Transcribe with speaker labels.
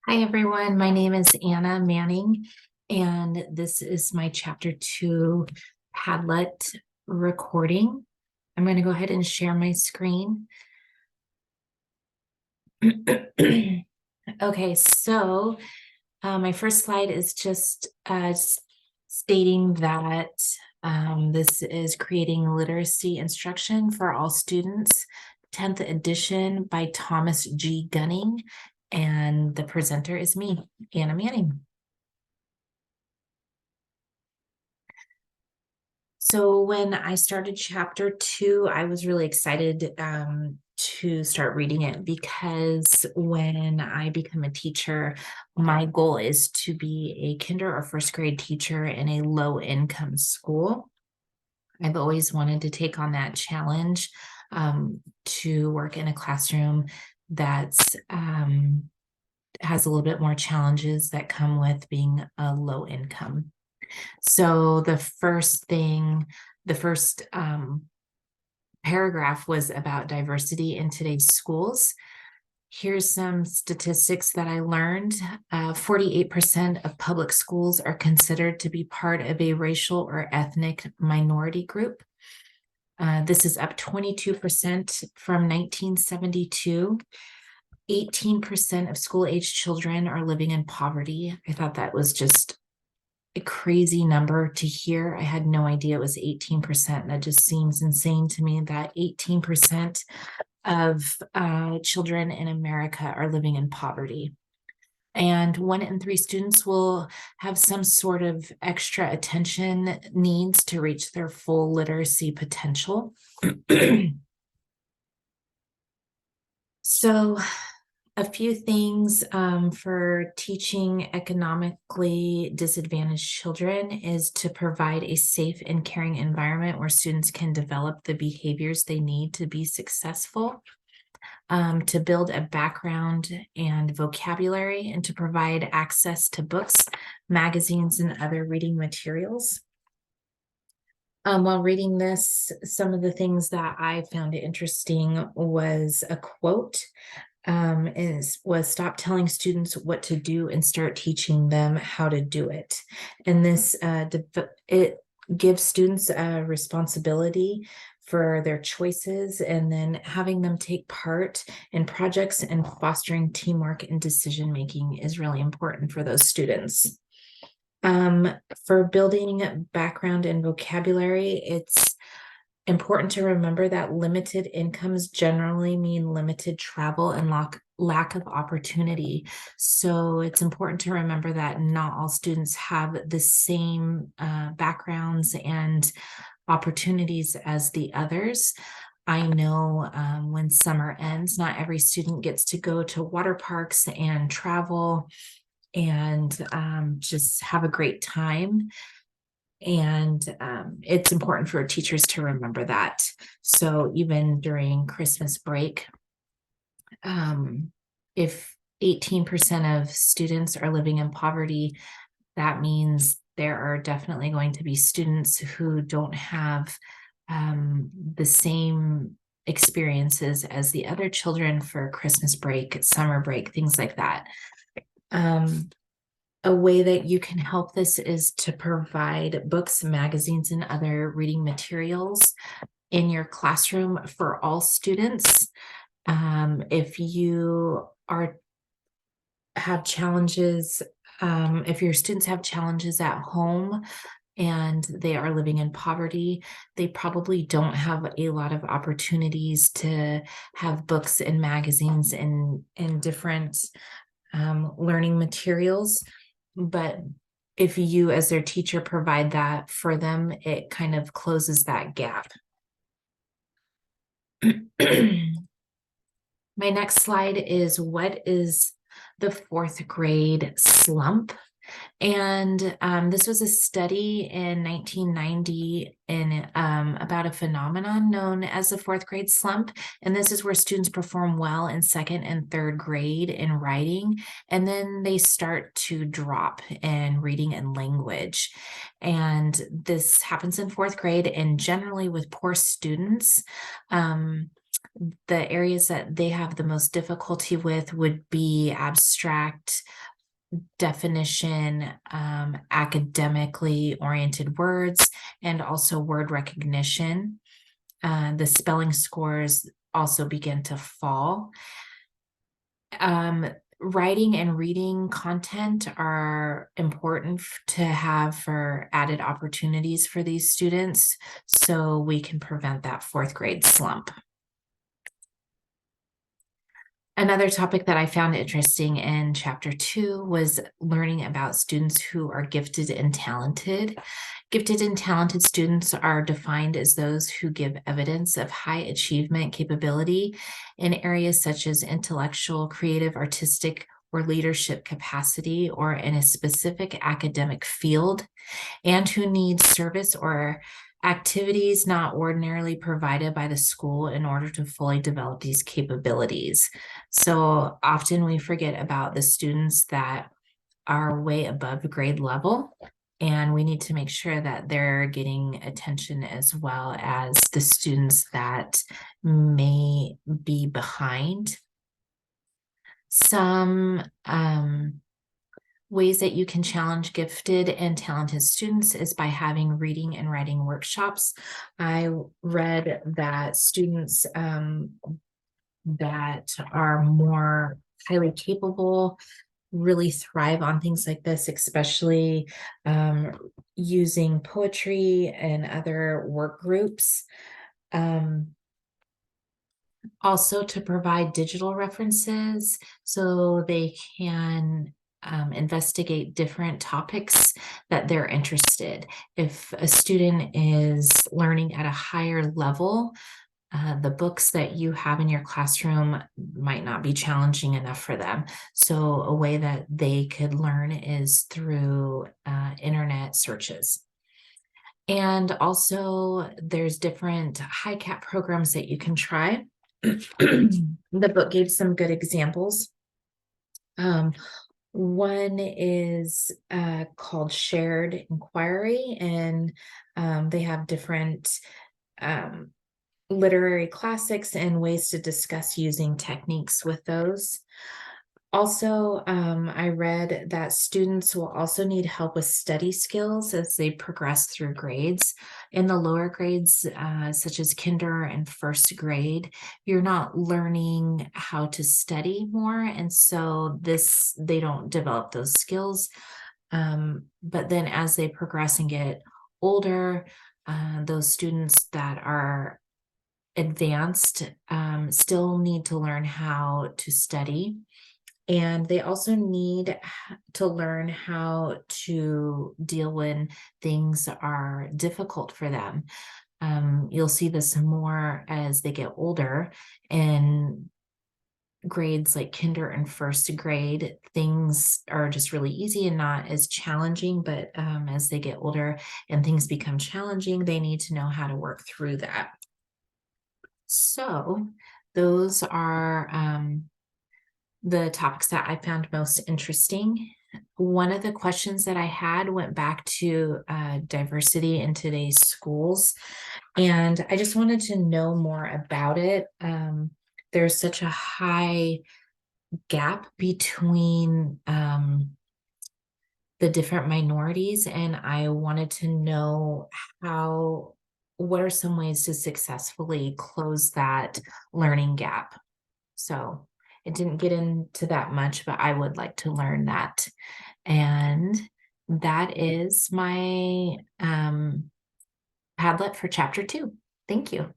Speaker 1: Hi, everyone. My name is Anna Manning, and this is my Chapter 2 Padlet recording. I'm going to go ahead and share my screen. Okay, so my first slide is just stating that this is creating literacy instruction for all students, 10th edition by Thomas G. Gunning, and the presenter is me, Anna Manning. So when I started Chapter 2, I was really excited to start reading it because when I become a teacher, my goal is to be a kinder or first grade teacher in a low income school. I've always wanted to take on that challenge to work in a classroom that's has a little bit more challenges that come with being a low income. So the first paragraph was about diversity in today's schools. Here's some statistics that I learned. 48% of public schools are considered to be part of a racial or ethnic minority group. This is up 22% from 1972. 18% of school-age children are living in poverty. I thought that was just a crazy number to hear. I had no idea it was 18%. That just seems insane to me that 18% of children in America are living in poverty. And 1 in 3 students will have some sort of extra attention needs to reach their full literacy potential. So a few things for teaching economically disadvantaged children is to provide a safe and caring environment where students can develop the behaviors they need to be successful, to build a background and vocabulary, and to provide access to books, magazines, and other reading materials. While reading this, some of the things that I found interesting was a quote was stop telling students what to do and start teaching them how to do it. And this it gives students a responsibility for their choices, and then having them take part in projects and fostering teamwork and decision making is really important for those students. For building background and vocabulary, it's important to remember that limited incomes generally mean limited travel and lack of opportunity. So it's important to remember that not all students have the same backgrounds and opportunities as the others. I know when summer ends, not every student gets to go to water parks and travel and just have a great time. And it's important for teachers to remember that. So even during Christmas break, if 18% of students are living in poverty, that means there are definitely going to be students who don't have the same experiences as the other children for Christmas break, summer break, things like that. A way that you can help this is to provide books, magazines, and other reading materials in your classroom for all students. If you have challenges, if your students have challenges at home and they are living in poverty, they probably don't have a lot of opportunities to have books and magazines and different learning materials. But if you, as their teacher, provide that for them, it kind of closes that gap. My next slide is what is the fourth grade slump? And this was a study in 1990 about a phenomenon known as the fourth grade slump. And this is where students perform well in second and third grade in writing, and then they start to drop in reading and language. And this happens in fourth grade, and generally with poor students, The areas that they have the most difficulty with would be abstract definition, academically oriented words, and also word recognition. The spelling scores also begin to fall. Writing and reading content are important to have for added opportunities for these students, so we can prevent that fourth grade slump. Another topic that I found interesting in chapter 2 was learning about students who are gifted and talented. Gifted and talented students are defined as those who give evidence of high achievement capability in areas such as intellectual, creative, artistic, or leadership capacity, or in a specific academic field, and who need service or activities not ordinarily provided by the school in order to fully develop these capabilities. So often we forget about the students that are way above grade level, and we need to make sure that they're getting attention as well as the students that may be behind. Some ways that you can challenge gifted and talented students is by having reading and writing workshops. I read that students that are more highly capable really thrive on things like this, especially using poetry and other work groups. Also to provide digital references so they can investigate different topics that they're interested. If a student is learning at a higher level, the books that you have in your classroom might not be challenging enough for them. So a way that they could learn is through internet searches. And also there's different high cap programs that you can try. The book gave some good examples. One is called Shared Inquiry, and they have different literary classics and ways to discuss using techniques with those. Also, I read that students will also need help with study skills as they progress through grades. In the lower grades, such as kinder and first grade, you're not learning how to study more, and so they don't develop those skills. But then as they progress and get older, those students that are advanced still need to learn how to study. And they also need to learn how to deal when things are difficult for them. You'll see this more as they get older. In grades like kinder and first grade, things are just really easy and not as challenging. But as they get older and things become challenging, they need to know how to work through that. So those are the topics that I found most interesting. One of the questions that I had went back to diversity in today's schools, and I just wanted to know more about it. There's such a high gap between the different minorities, and I wanted to know what are some ways to successfully close that learning gap. So it didn't get into that much, but I would like to learn that. And that is my Padlet for chapter 2. Thank you.